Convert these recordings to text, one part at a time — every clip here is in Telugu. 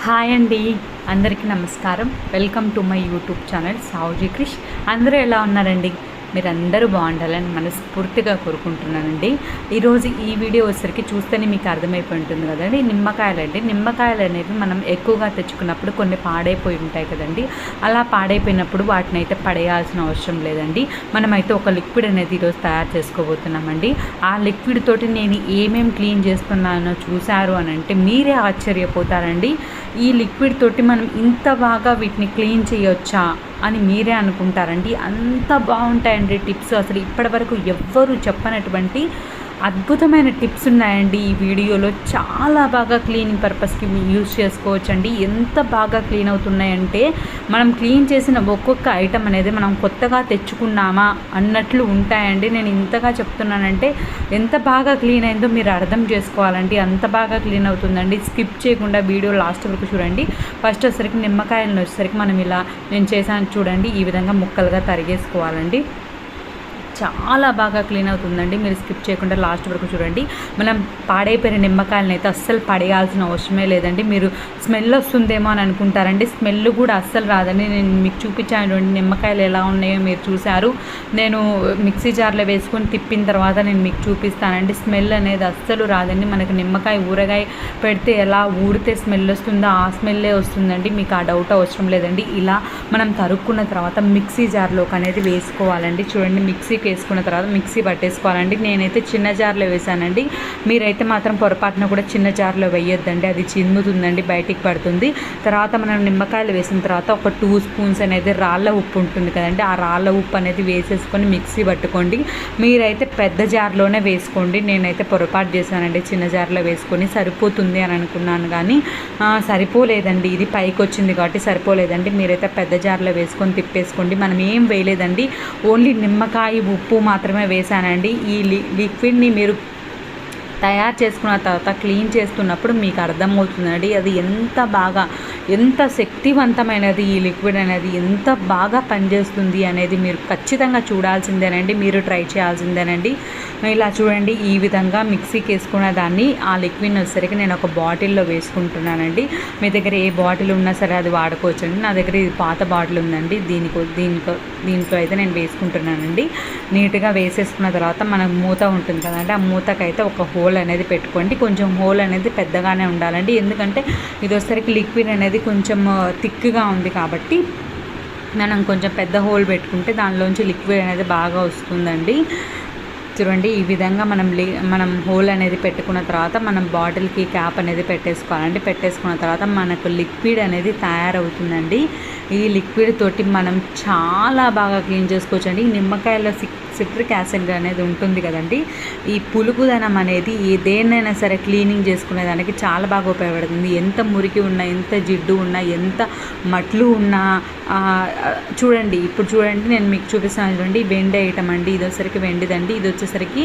హాయ్ అండి, అందరికీ నమస్కారం. Welcome to my YouTube channel Savuji Krish. అందరూ ఎలా ఉన్నారండి? మీరందరూ బాగుండాలని మనస్ఫూర్తిగా కోరుకుంటున్నానండి. ఈరోజు ఈ వీడియో వచ్చేసరికి చూస్తేనే మీకు అర్థమైపోయి ఉంటుంది కదండి. నిమ్మకాయలు అనేవి మనం ఎక్కువగా తెచ్చుకున్నప్పుడు కొన్ని పాడైపోయి ఉంటాయి కదండి. అలా పాడైపోయినప్పుడు వాటిని అయితే పడేయాల్సిన అవసరం లేదండి. మనమైతే ఒక లిక్విడ్ అనేది ఈరోజు తయారు చేసుకోబోతున్నామండి. ఆ లిక్విడ్ తోటి నేను ఏమేమి క్లీన్ చేస్తున్నానో చూశారు అని అంటే మీరే ఆశ్చర్యపోతారండి. ఈ లిక్విడ్ తోటి మనం ఇంత బాగా వీటిని క్లీన్ చేయొచ్చా అని మీరే అనుకుంటారండి. అంత బాగుంటాయండి టిప్స్. అసలు ఇప్పటివరకు ఎవ్వరూ చెప్పనటువంటి అద్భుతమైన టిప్స్ ఉన్నాయండి ఈ వీడియోలో. చాలా బాగా క్లీనింగ్ పర్పస్కి యూజ్ చేసుకోవచ్చండి. ఎంత బాగా క్లీన్ అవుతున్నాయంటే మనం క్లీన్ చేసిన ఒక్కొక్క ఐటమ్ అనేది మనం కొత్తగా తెచ్చుకున్నామా అన్నట్లు ఉంటాయండి. నేను ఇంతగా చెప్తున్నానంటే ఎంత బాగా క్లీన్ అయిందో మీరు అర్థం చేసుకోవాలండి. అంత బాగా క్లీన్ అవుతుందండి. స్కిప్ చేయకుండా వీడియో లాస్ట్ వరకు చూడండి. ఫస్ట్ వచ్చేసరికి నిమ్మకాయలను వచ్చేసరికి మనం ఇలా నేను చేశాను చూడండి, ఈ విధంగా ముక్కలుగా తరిగేసుకోవాలండి. చాలా బాగా క్లీన్ అవుతుందండి. మీరు స్కిప్ చేయకుండా లాస్ట్ వరకు చూడండి. మనం పాడైపోయిన నిమ్మకాయలను అయితే అస్సలు పడేయాల్సిన అవసరమే లేదండి. మీరు స్మెల్ వస్తుందేమో అని అనుకుంటారండి. స్మెల్ కూడా అస్సలు రాదండి. నేను మీకు చూపించాను నిమ్మకాయలు ఎలా ఉన్నాయో మీరు చూశారు. నేను మిక్సీ జార్లో వేసుకొని తిప్పిన తర్వాత నేను మీకు చూపిస్తానండి. స్మెల్ అనేది అస్సలు రాదండి. మనకు నిమ్మకాయ ఊరగాయ పెడితే ఎలా ఊడితే స్మెల్ వస్తుందో ఆ స్మెల్లే వస్తుందండి. మీకు ఆ డౌట్ అవసరం లేదండి. ఇలా మనం తరుక్కున్న తర్వాత మిక్సీ జార్లోకి అనేది వేసుకోవాలండి. చూడండి, మిక్సీకి వేసుకున్న తర్వాత మిక్సీ పట్టేసుకోవాలండి. నేనైతే చిన్న జార్లో వేసానండి. మీరైతే మాత్రం పొరపాటున కూడా చిన్న జార్లో వేయొద్దండి. అది చిమ్ముతుందండి, బయటికి పడుతుంది. తర్వాత మనం నిమ్మకాయలు వేసిన తర్వాత ఒక 2 స్పూన్స్ అనేది రాళ్ళ ఉప్పు ఉంటుంది కదండి. ఆ రాళ్ళ ఉప్పు అనేది వేసేసుకొని మిక్సీ పట్టుకోండి. మీరైతే పెద్ద జార్లోనే వేసుకోండి. నేనైతే పొరపాటు చేశానండి, చిన్న జార్లో వేసుకొని సరిపోతుంది అని అనుకున్నాను కానీ సరిపోలేదండి. ఇది పైకి వచ్చింది కాబట్టి సరిపోలేదండి. మీరైతే పెద్ద జార్లో వేసుకొని తిప్పేసుకోండి. మనం ఏం వేయలేదండి, ఓన్లీ నిమ్మకాయ ఉప్పు మాత్రమే వేసానండి. ఈ లిక్విడ్ని మీరు తయారు చేసుకున్న తర్వాత క్లీన్ చేస్తున్నప్పుడు మీకు అర్థమవుతుందండి అది ఎంత శక్తివంతమైనది, ఈ లిక్విడ్ అనేది ఎంత బాగా పనిచేస్తుంది అనేది మీరు ఖచ్చితంగా చూడాల్సిందేనండి. మీరు ట్రై చేయాల్సిందేనండి. ఇలా చూడండి, ఈ విధంగా మిక్సీకి వేసుకున్న దాన్ని ఆ లిక్విడ్ వచ్చేసరికి నేను ఒక బాటిల్లో వేసుకుంటున్నానండి. మీ దగ్గర ఏ బాటిల్ ఉన్నా సరే అది వాడుకోవచ్చండి. నా దగ్గర ఇది పాత బాటిల్ ఉందండి. దీంట్లో అయితే నేను వేసుకుంటున్నానండి. నీట్గా వేసేసుకున్న తర్వాత మనకు మూత ఉంటుంది కదండి. ఆ మూతకైతే ఒక హోల్ అనేది పెట్టుకోండి. కొంచెం హోల్ అనేది పెద్దగానే ఉండాలండి. ఎందుకంటే ఇది వచ్చేసరికి లిక్విడ్ అనేది కొంచెం థిక్గా ఉంది కాబట్టి మనం కొంచెం పెద్ద హోల్ పెట్టుకుంటే దానిలోంచి లిక్విడ్ అనేది బాగా వస్తుందండి. చూడండి, ఈ విధంగా మనం హోల్ అనేది పెట్టుకున్న తర్వాత మనం బాటిల్కి క్యాప్ అనేది పెట్టేసుకోవాలండి. పెట్టేసుకున్న తర్వాత మనకు లిక్విడ్ అనేది తయారవుతుందండి. ఈ లిక్విడ్ తోటి మనం చాలా బాగా క్లీన్ చేసుకోవచ్చండి. నిమ్మకాయలో సిట్రిక్ యాసిడ్ అనేది ఉంటుంది కదండి. ఈ పులుపుదనం అనేది దేన్నైనా సరే క్లీనింగ్ చేసుకునేదానికి చాలా బాగా ఉపయోగపడుతుంది. ఎంత మురికి ఉన్నా, ఎంత జిడ్డు ఉన్నా, ఎంత మట్లు ఉన్నా చూడండి. ఇప్పుడు చూడండి, నేను మీకు చూపిస్తాను చూడండి. వెండి ఐటమ్ అండి. ఇది వచ్చేసరికి వెండిదండి, ఇది వచ్చేసరికి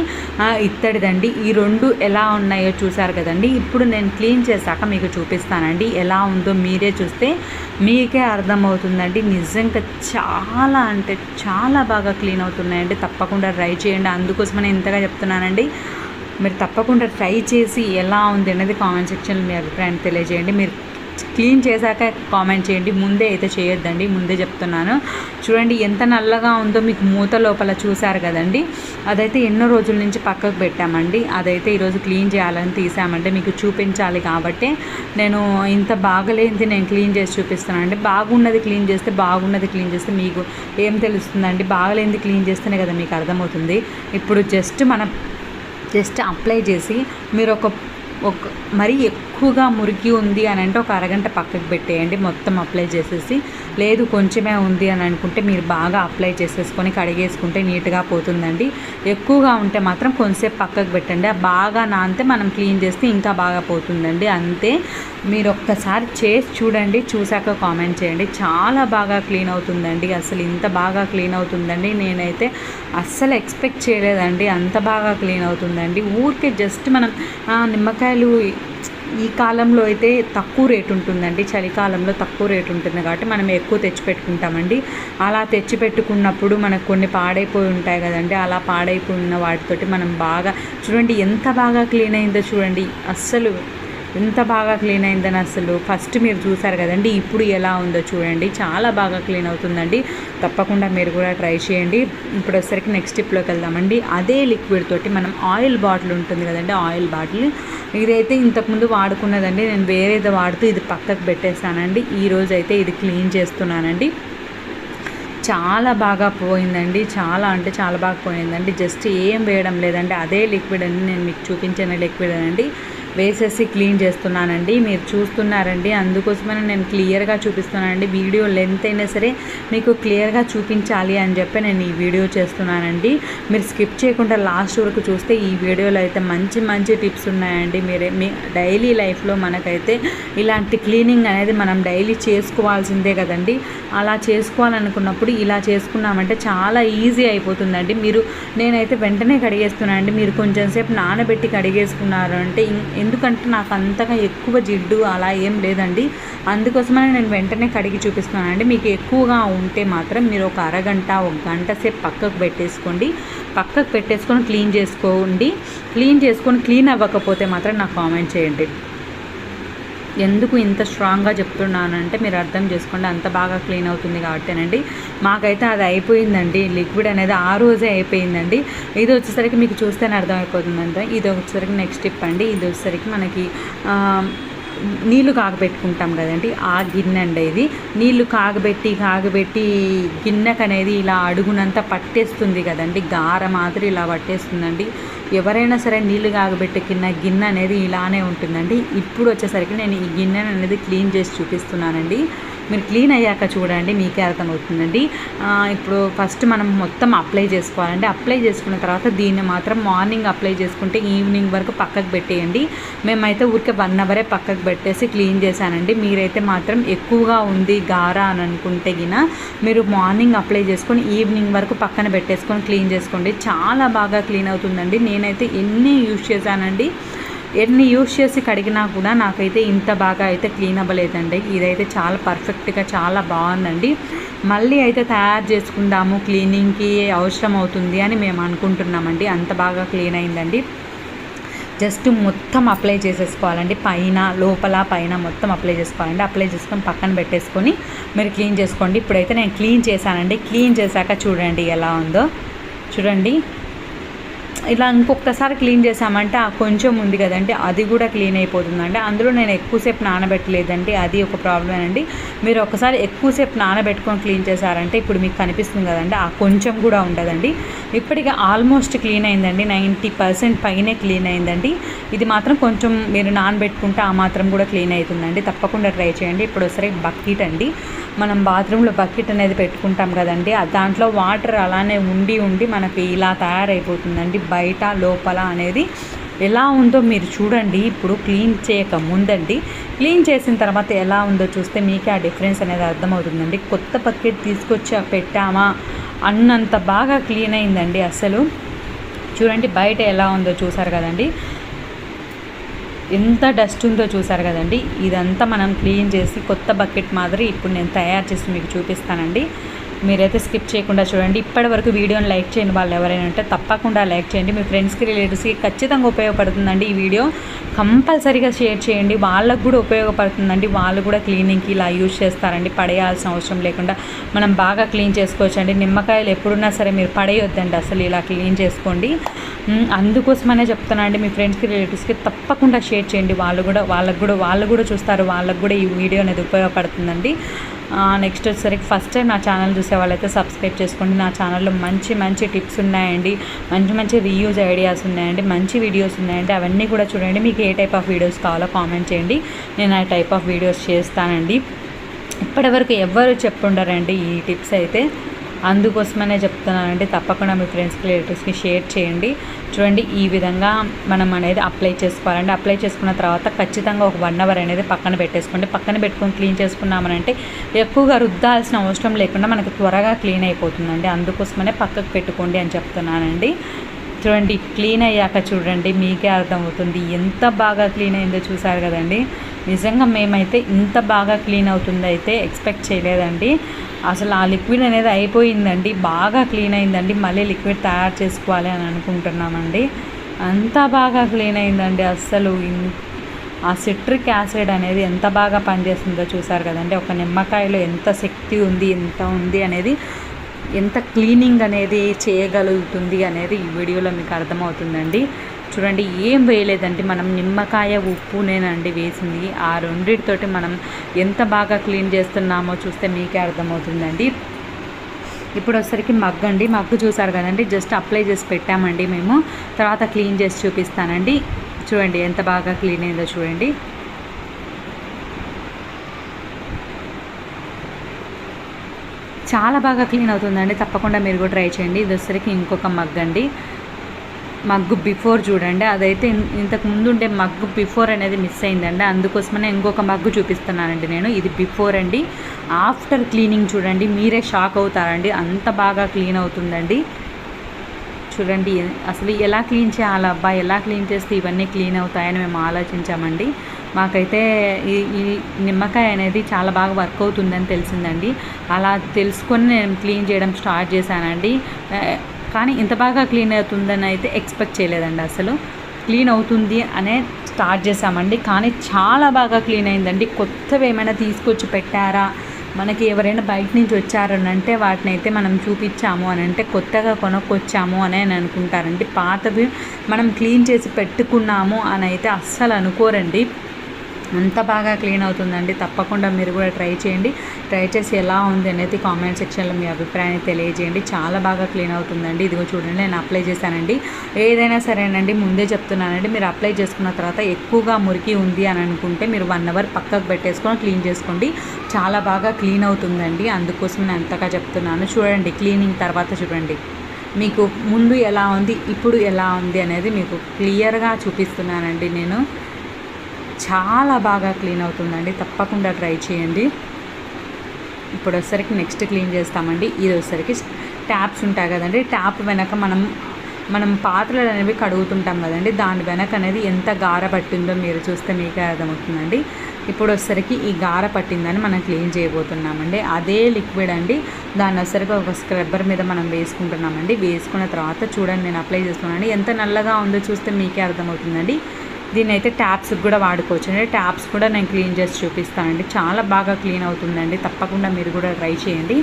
ఇత్తడిదండి. ఈ రెండు ఎలా ఉన్నాయో చూసారు కదండి. ఇప్పుడు నేను క్లీన్ చేశాక మీకు చూపిస్తానండి. ఎలా ఉందో మీరే చూస్తే మీకే అర్థమవుతుందండి. నిజంగా చాలా అంటే చాలా బాగా క్లీన్ అవుతున్నాయండి. తప్పకుండా ట్రై చేయండి. అందుకోసమనే ఇంతగా చెప్తున్నానండి. మీరు తప్పకుండా ట్రై చేసి ఎలా ఉంది అనేది కామెంట్ సెక్షన్లో మీ అభిప్రాయాన్ని తెలియజేయండి. మీరు క్లీన్ చేశాక కామెంట్ చేయండి. ముందే అయితే చేయొద్దండి, ముందే చెప్తున్నాను. చూడండి ఎంత నల్లగా ఉందో. మీకు మూత లోపల చూసారు కదండి. అదైతే ఎన్నో రోజుల నుంచి పక్కకు పెట్టామండి. అదైతే ఈరోజు క్లీన్ చేయాలని తీసామంటే మీకు చూపించాలి కాబట్టి నేను ఇంత బాగలేనిది నేను క్లీన్ చేసి చూపిస్తున్నాను అండి. బాగున్నది క్లీన్ చేస్తే మీకు ఏం తెలుస్తుందండి? బాగలేనిది క్లీన్ చేస్తేనే కదా మీకు అర్థమవుతుంది. ఇప్పుడు జస్ట్ అప్లై చేసి మీరు ఒక మరీ ఎక్కువగా మురికి ఉంది అని అంటే ఒక అరగంట పక్కకు పెట్టేయండి. మొత్తం అప్లై చేసేసి, లేదు కొంచెమే ఉంది అని అనుకుంటే మీరు బాగా అప్లై చేసేసుకొని కడిగేసుకుంటే నీట్గా పోతుందండి. ఎక్కువగా ఉంటే మాత్రం కొంచెంసేపు పక్కకు పెట్టండి. బాగా నానితే మనం క్లీన్ చేస్తే ఇంకా బాగా పోతుందండి. అంతే, మీరు ఒక్కసారి చేసి చూడండి. చూశాక కామెంట్ చేయండి. చాలా బాగా క్లీన్ అవుతుందండి. అసలు ఇంత బాగా క్లీన్ అవుతుందండి నేనైతే అస్సలు ఎక్స్పెక్ట్ చేయలేదండి. అంత బాగా క్లీన్ అవుతుందండి. ఊరికే జస్ట్ మనం నిమ్మకాయలు ఈ కాలంలో అయితే తక్కువ రేటు ఉంటుందండి. చలికాలంలో తక్కువ రేటు ఉంటుంది కాబట్టి మనం ఎక్కువ తెచ్చిపెట్టుకుంటామండి. అలా తెచ్చిపెట్టుకున్నప్పుడు మనకు కొన్ని పాడైపోయి ఉంటాయి కదండి. అలా పాడైపోయిన వాటితోటి మనం బాగా చూడండి ఎంత బాగా క్లీన్ అయిందో చూడండి. అస్సలు ఎంత బాగా క్లీన్ అయిందని అసలు ఫస్ట్ మీరు చూసారు కదండి, ఇప్పుడు ఎలా ఉందో చూడండి. చాలా బాగా క్లీన్ అవుతుందండి. తప్పకుండా మీరు కూడా ట్రై చేయండి. ఇప్పుడు వచ్చేసరికి నెక్స్ట్ స్టెప్లోకి వెళ్దామండి. అదే లిక్విడ్ తోటి మనం ఆయిల్ బాటిల్ ఉంటుంది కదండి, ఆయిల్ బాటిల్ ఇదైతే ఇంతకుముందు వాడుకున్నదండి. నేను వేరేది వాడుతూ ఇది పక్కకు పెట్టేస్తానండి. ఈరోజు అయితే ఇది క్లీన్ చేస్తున్నానండి. చాలా బాగా పోయిందండి, చాలా అంటే చాలా బాగా పోయిందండి. జస్ట్ ఏం వేయడం లేదండి, అదే లిక్విడ్ అండి, నేను మీకు చూపించిన లిక్విడ్ అండి వేసేసి క్లీన్ చేస్తున్నానండి. మీరు చూస్తున్నారండి, అందుకోసమనే నేను క్లియర్గా చూపిస్తున్నానండి. వీడియో లెంత్ అయినా సరే మీకు క్లియర్గా చూపించాలి అని చెప్పి నేను ఈ వీడియో చేస్తున్నానండి. మీరు స్కిప్ చేయకుండా లాస్ట్ వరకు చూస్తే ఈ వీడియోలో అయితే మంచి మంచి టిప్స్ ఉన్నాయండి. మీ డైలీ లైఫ్లో మనకైతే ఇలాంటి క్లీనింగ్ అనేది మనం డైలీ చేసుకోవాల్సిందే కదండి. అలా చేసుకోవాలనుకున్నప్పుడు ఇలా చేసుకున్నామంటే చాలా ఈజీ అయిపోతుందండి. నేనైతే వెంటనే కడిగేస్తున్నానండి. మీరు కొంచెం సేపు నానబెట్టి కడిగేసుకున్నారు అంటే, ఎందుకంటే నాకు అంతగా ఎక్కువ జిడ్డు అలా ఏం లేదండి, అందుకోసమనే నేను వెంటనే కడిగి చూపిస్తున్నానండి. మీకు ఎక్కువగా ఉంటే మాత్రం మీరు ఒక అరగంట, ఒక గంట సేపు పక్కకు పెట్టేసుకొని క్లీన్ చేసుకోండి. క్లీన్ అవ్వకపోతే మాత్రం నాకు కామెంట్ చేయండి. ఎందుకు ఇంత స్ట్రాంగ్గా చెప్తున్నానంటే మీరు అర్థం చేసుకోండి, అంత బాగా క్లీన్ అవుతుంది కాబట్టేనండి. మాకైతే అది అయిపోయిందండి, లిక్విడ్ అనేది ఆ రోజే అయిపోయిందండి. ఇది వచ్చేసరికి మీకు చూస్తేనే అర్థమైపోతుందంటే, ఇది వచ్చేసరికి నెక్స్ట్ స్టెప్ అండి. ఇది వచ్చేసరికి మనకి నీళ్లు కాగబెట్టుకుంటాం కదండి, ఆ గిన్నె అండి ఇది. నీళ్లు కాగబెట్టి గిన్నెకు అనేది ఇలా అడుగునంతా పట్టేస్తుంది కదండి, గార మాదిరి ఇలా పట్టేస్తుందండి. ఎవరైనా సరే నీళ్లు కాగబెట్టుకున్న గిన్నె అనేది ఇలానే ఉంటుందండి. ఇప్పుడు వచ్చేసరికి నేను ఈ గిన్నె అనేది క్లీన్ చేసి చూపిస్తున్నానండి. మీరు క్లీన్ అయ్యాక చూడండి, మీకే అర్థమవుతుందండి. ఇప్పుడు ఫస్ట్ మనం మొత్తం అప్లై చేసుకోవాలండి. అప్లై చేసుకున్న తర్వాత దీన్ని మాత్రం మార్నింగ్ అప్లై చేసుకుంటే ఈవినింగ్ వరకు పక్కకు పెట్టేయండి. మేమైతే ఊరికే 1 అవరే పక్కకు పెట్టేసి క్లీన్ చేశానండి. మీరైతే మాత్రం ఎక్కువగా ఉంది గారా అని అనుకుంటే మీరు మార్నింగ్ అప్లై చేసుకొని ఈవినింగ్ వరకు పక్కన పెట్టేసుకొని క్లీన్ చేసుకోండి. చాలా బాగా క్లీన్ అవుతుందండి. నేనైతే ఎన్ని యూస్ చేసి కడిగినా కూడా నాకైతే ఇంత బాగా అయితే క్లీన్ అవ్వలేదండి. ఇదైతే చాలా పర్ఫెక్ట్గా చాలా బాగుందండి. మళ్ళీ అయితే తయారు చేసుకుందాము, క్లీనింగ్కి అవసరం అవుతుంది అని మేము అనుకుంటున్నామండి. అంత బాగా క్లీన్ అయిందండి. జస్ట్ మొత్తం అప్లై చేసేసుకోవాలండి, పైన మొత్తం అప్లై చేసుకోవాలండి. అప్లై చేసుకొని పక్కన పెట్టేసుకొని మీరు క్లీన్ చేసుకోండి. ఇప్పుడైతే నేను క్లీన్ చేశానండి. క్లీన్ చేశాక చూడండి ఎలా ఉందో. చూడండి, ఇలా ఇంకొకసారి క్లీన్ చేసామంటే ఆ కొంచెం ఉంది కదండి, అది కూడా క్లీన్ అయిపోతుందండి. అందులో నేను ఎక్కువసేపు నానబెట్టలేదండి, అది ఒక ప్రాబ్లమేనండి. మీరు ఒకసారి ఎక్కువసేపు నానబెట్టుకొని క్లీన్ చేశారంటే ఇప్పుడు మీకు కనిపిస్తుంది కదండి, ఆ కొంచెం కూడా ఉండదండి. ఇప్పటికీ ఆల్మోస్ట్ క్లీన్ అయిందండి, 90% పైనే క్లీన్ అయిందండి. ఇది మాత్రం కొంచెం మీరు నానబెట్టుకుంటే ఆ మాత్రం కూడా క్లీన్ అవుతుందండి. తప్పకుండా ట్రై చేయండి. ఇప్పుడు ఒకసారి బకెట్ అండి, మనం బాత్రూంలో బకెట్ అనేది పెట్టుకుంటాం కదండి, దాంట్లో వాటర్ అలానే ఉండి మనకి ఇలా తయారైపోతుందండి. బయట లోపల అనేది ఎలా ఉందో మీరు చూడండి. ఇప్పుడు క్లీన్ చేయక ముందండి, క్లీన్ చేసిన తర్వాత ఎలా ఉందో చూస్తే మీకే ఆ డిఫరెన్స్ అనేది అర్థమవుతుందండి. కొత్త బకెట్ తీసుకొచ్చి పెట్టామా అన్నంత బాగా క్లీన్ అయిందండి. అసలు చూడండి, బయట ఎలా ఉందో చూసారు కదండి, ఎంత డస్ట్ ఉందో చూసారు కదండి. ఇదంతా మనం క్లీన్ చేసి కొత్త బకెట్ మాదిరి ఇప్పుడు నేను తయారు చేసి మీకు చూపిస్తానండి. మీరైతే స్కిప్ చేయకుండా చూడండి. ఇప్పటి వరకు వీడియోని లైక్ చేయని వాళ్ళు ఎవరైనా ఉంటే తప్పకుండా లైక్ చేయండి. మీ ఫ్రెండ్స్కి, రిలేటివ్స్కి ఖచ్చితంగా ఉపయోగపడుతుందండి. ఈ వీడియో కంపల్సరీగా షేర్ చేయండి, వాళ్ళకు కూడా ఉపయోగపడుతుందండి. వాళ్ళు కూడా క్లీనింగ్కి ఇలా యూజ్ చేస్తారండి, పడేయాల్సిన అవసరం లేకుండా మనం బాగా క్లీన్ చేసుకోవచ్చండి. నిమ్మకాయలు ఎప్పుడున్నా సరే మీరు పడేయొద్దండి, అసలు ఇలా క్లీన్ చేసుకోండి. అందుకోసమనే చెప్తున్నా అండి, మీ ఫ్రెండ్స్కి, రిలేటివ్స్కి తప్పకుండా షేర్ చేయండి. వాళ్ళు కూడా చూస్తారు, వాళ్ళకు కూడా ఈ వీడియో అనేది ఉపయోగపడుతుందండి. నెక్స్ట్ వచ్చేసరికి ఫస్ట్ టైం నా ఛానల్ చూసే వాళ్ళైతే సబ్స్క్రైబ్ చేసుకోండి. నా ఛానల్లో మంచి టిప్స్ ఉన్నాయండి, మంచి రీయూజ్ ఐడియాస్ ఉన్నాయండి, మంచి వీడియోస్ ఉన్నాయండి. అవన్నీ కూడా చూడండి. మీకు ఏ టైప్ ఆఫ్ వీడియోస్ కావాలో కామెంట్ చేయండి, నేను ఆ టైప్ ఆఫ్ వీడియోస్ చేస్తానండి. ఇప్పటివరకు ఎవ్వరు చెప్పుండరండి ఈ టిప్స్ అయితే, అందుకోసమనే చెప్తున్నానండి. తప్పకుండా మీ ఫ్రెండ్స్కి, రిలేటివ్స్కి షేర్ చేయండి. చూడండి, ఈ విధంగా మనం అనేది అప్లై చేసుకోవాలండి. అప్లై చేసుకున్న తర్వాత ఖచ్చితంగా ఒక 1 అవర్ అనేది పక్కన పెట్టేసుకోండి. పక్కన పెట్టుకొని క్లీన్ చేసుకున్నామనంటే ఎక్కువగా రుద్దాల్సిన అవసరం లేకుండా మనకు త్వరగా క్లీన్ అయిపోతుందండి. అందుకోసమనే పక్కకు పెట్టుకోండి అని చెప్తున్నానండి. చూడండి, క్లీన్ అయ్యాక చూడండి, మీకే అర్థమవుతుంది ఎంత బాగా క్లీన్ అయిందో. చూసారు కదండి, నిజంగా మేమైతే ఇంత బాగా క్లీన్ అవుతుంది అయితే ఎక్స్పెక్ట్ చేయలేదండి. అసలు ఆ లిక్విడ్ అనేది అయిపోయిందండి, బాగా క్లీన్ అయిందండి. మళ్ళీ లిక్విడ్ తయారు చేసుకోవాలి అని అనుకుంటున్నామండి. అంత బాగా క్లీన్ అయిందండి. అస్సలు ఆ సిట్రిక్ యాసిడ్ అనేది ఎంత బాగా పనిచేస్తుందో చూసారు కదండి. ఒక నిమ్మకాయలో ఎంత శక్తి ఉంది, ఎంత ఉంది అనేది, ఎంత క్లీనింగ్ అనేది చేయగలుగుతుంది అనేది ఈ వీడియోలో మీకు అర్థమవుతుందండి. చూడండి, ఏం వేయలేదండి, మనం నిమ్మకాయ ఉప్పునేనండి వేసింది. ఆ రెండింటితోటి మనం ఎంత బాగా క్లీన్ చేస్తున్నామో చూస్తే మీకే అర్థమవుతుందండి. ఇప్పుడు వచ్చరికి మగ్గు అండి. మగ్గు చూసారు కదండి, జస్ట్ అప్లై చేసి పెట్టామండి మేము. తర్వాత క్లీన్ చేసి చూపిస్తానండి. చూడండి ఎంత బాగా క్లీన్ అయిందో చూడండి. చాలా బాగా క్లీన్ అవుతుందండి. తప్పకుండా మీరు కూడా ట్రై చేయండి. ఇది వచ్చరికి ఇంకొక మగ్గు అండి. మగ్గు బిఫోర్ చూడండి, అదైతే ఇంతకు ముందు ఉండే మగ్గు బిఫోర్ అనేది మిస్ అయిందండి. అందుకోసమనే ఇంకొక మగ్గు చూపిస్తున్నానండి నేను. ఇది బిఫోర్ అండి. ఆఫ్టర్ క్లీనింగ్ చూడండి, మీరే షాక్ అవుతారండి, అంత బాగా క్లీన్ అవుతుందండి. చూడండి అసలు ఎలా క్లీన్ చేయాలబ్బా, ఎలా క్లీన్ చేస్తే ఇవన్నీ క్లీన్ అవుతాయని మేము ఆలోచించామండి. మాకైతే ఈ నిమ్మకాయ అనేది చాలా బాగా వర్క్ అవుతుందని తెలిసిందండి. అలా తెలుసుకొని నేను క్లీన్ చేయడం స్టార్ట్ చేశానండి. కానీ ఇంత బాగా క్లీన్ అవుతుందని అయితే ఎక్స్పెక్ట్ చేయలేదండి. అసలు క్లీన్ అవుతుంది అనే స్టార్ట్ చేసామండి, కానీ చాలా బాగా క్లీన్ అయిందండి. కొత్తవి ఏమైనా తీసుకొచ్చి పెట్టారా, మనకి ఎవరైనా బయట నుంచి వచ్చారనంటే వాటిని అయితే మనం చూపించాము అని అంటే కొత్తగా కొనుక్కొచ్చాము అని అనుకుంటారండి. పాతవి మనం క్లీన్ చేసి పెట్టుకున్నాము అని అయితే అస్సలు అనుకోరండి. అంత బాగా క్లీన్ అవుతుందండి. తప్పకుండా మీరు కూడా ట్రై చేయండి. ట్రై చేసి ఎలా ఉంది అనేది కామెంట్ సెక్షన్లో మీ అభిప్రాయాన్ని తెలియజేయండి. చాలా బాగా క్లీన్ అవుతుందండి. ఇదిగో చూడండి, నేను అప్లై చేశానండి. ఏదైనా సరేనండి, ముందే చెప్తున్నానండి, మీరు అప్లై చేసుకున్న తర్వాత ఎక్కువగా మురికి ఉంది అని అనుకుంటే మీరు 1 అవర్ పక్కకు పెట్టేసుకొని క్లీన్ చేసుకోండి. చాలా బాగా క్లీన్ అవుతుందండి. అందుకోసం నేను అంతగా చెప్తున్నాను. చూడండి, క్లీనింగ్ తర్వాత చూడండి మీకు ముందు ఎలా ఉంది, ఇప్పుడు ఎలా ఉంది అనేది మీకు క్లియర్గా చూపిస్తున్నానండి నేను. చాలా బాగా క్లీన్ అవుతుందండి. తప్పకుండా ట్రై చేయండి. ఇప్పుడు వచ్చరికి నెక్స్ట్ క్లీన్ చేస్తామండి. ఇది వచ్చరికి ట్యాప్స్ ఉంటాయి కదండి, ట్యాప్ వెనక మనం పాత్రలు అనేవి కడుగుతుంటాం కదండి, దాని వెనక అనేది ఎంత గార పట్టిందో మీరు చూస్తే మీకే అర్థమవుతుందండి. ఇప్పుడు వచ్చరికి ఈ గార పట్టిందని మనం క్లీన్ చేయబోతున్నామండి. అదే లిక్విడ్ అండి, దాన్ని వచ్చరికి ఒక స్క్రబ్బర్ మీద మనం వేసుకుంటున్నామండి. వేసుకున్న తర్వాత చూడండి, నేను అప్లై చేస్తున్నానండి. ఎంత నల్లగా ఉందో చూస్తే మీకే అర్థమవుతుందండి. దీన్ని అయితే ట్యాప్స్కి కూడా వాడుకోవచ్చు అండి. ట్యాప్స్ కూడా నేను క్లీన్ చేసి చూపిస్తానండి. చాలా బాగా క్లీన్ అవుతుందండి. తప్పకుండా మీరు కూడా ట్రై చేయండి.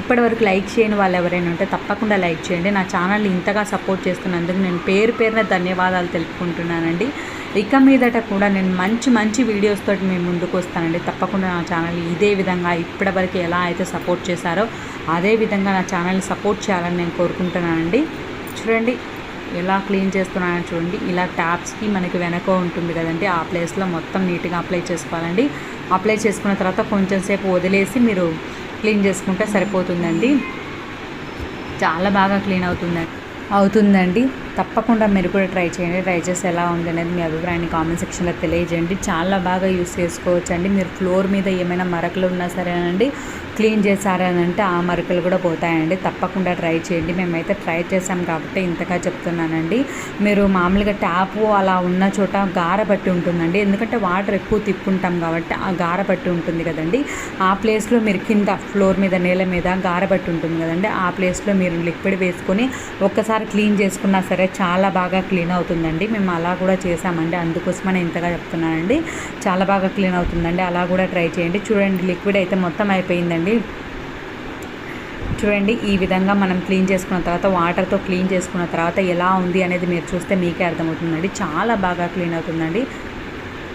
ఇప్పటివరకు లైక్ చేయని వాళ్ళు ఎవరైనా ఉంటే తప్పకుండా లైక్ చేయండి. నా ఛానల్ని ఇంతగా సపోర్ట్ చేస్తున్నందుకు నేను పేరున ధన్యవాదాలు తెలుపుకుంటున్నానండి. ఇక మీదట కూడా నేను మంచి వీడియోస్ తోటి మేము ముందుకు వస్తానండి. తప్పకుండా నా ఛానల్ ఇదే విధంగా ఇప్పటివరకు ఎలా అయితే సపోర్ట్ చేశారో అదే విధంగా నా ఛానల్ని సపోర్ట్ చేయాలని నేను కోరుకుంటున్నానండి. చూడండి ఎలా క్లీన్ చేస్తున్నానని చూడండి. ఇలా ట్యాప్స్కి మనకి వెనక ఉంటుంది కదండి, ఆ ప్లేస్లో మొత్తం నీట్గా అప్లై చేసుకోవాలండి. అప్లై చేసుకున్న తర్వాత కొంచెం సేపు వదిలేసి మీరు క్లీన్ చేసుకుంటే సరిపోతుందండి. చాలా బాగా క్లీన్ అవుతుందండి. తప్పకుండా మీరు కూడా ట్రై చేయండి. ట్రై చేసి ఎలా ఉంది అనేది మీ అభిప్రాయాన్ని కామెంట్ సెక్షన్లో తెలియజేయండి. చాలా బాగా యూస్ చేసుకోవచ్చు అండి. మీరు ఫ్లోర్ మీద ఏమైనా మరకలు ఉన్నా సరేనండి, క్లీన్ చేశారనంటే ఆ మరకలు కూడా పోతాయండి. తప్పకుండా ట్రై చేయండి. మేమైతే ట్రై చేసాం కాబట్టి ఇంతగా చెప్తున్నానండి. మీరు మామూలుగా ట్యాపు అలా ఉన్న చోట గార పట్టి ఉంటుందండి, ఎందుకంటే వాటర్ ఎక్కువ తిప్పుకుంటాం కాబట్టి ఆ గార పట్టి ఉంటుంది కదండి. ఆ ప్లేస్లో మీరు కింద ఫ్లోర్ మీద నేల మీద గార పట్టి ఉంటుంది కదండి, ఆ ప్లేస్లో మీరు లిక్విడ్ వేసుకొని ఒక్కసారి క్లీన్ చేసుకున్నా సరే చాలా బాగా క్లీన్ అవుతుందండి. మేము అలా కూడా చేసామండి, అందుకోసమనే ఇంతగా చెప్తున్నానండి. చాలా బాగా క్లీన్ అవుతుందండి. అలా కూడా ట్రై చేయండి. చూడండి, లిక్విడ్ అయితే మొత్తం అయిపోయిందండి. చూడండి, ఈ విధంగా మనం క్లీన్ చేసుకున్న తర్వాత వాటర్తో క్లీన్ చేసుకున్న తర్వాత ఎలా ఉంది అనేది మీరు చూస్తే మీకే అర్థమవుతుందండి. చాలా బాగా క్లీన్ అవుతుందండి.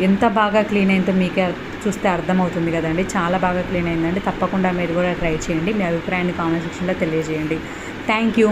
ఎంత బాగా క్లీన్ అయిందో మీకే చూస్తే అర్థమవుతుంది కదండి. చాలా బాగా క్లీన్ అయిందండి. తప్పకుండా మీరు కూడా ట్రై చేయండి. మీ అభిప్రాయాన్ని కామెంట్ సెక్షన్లో తెలియజేయండి. Thank you.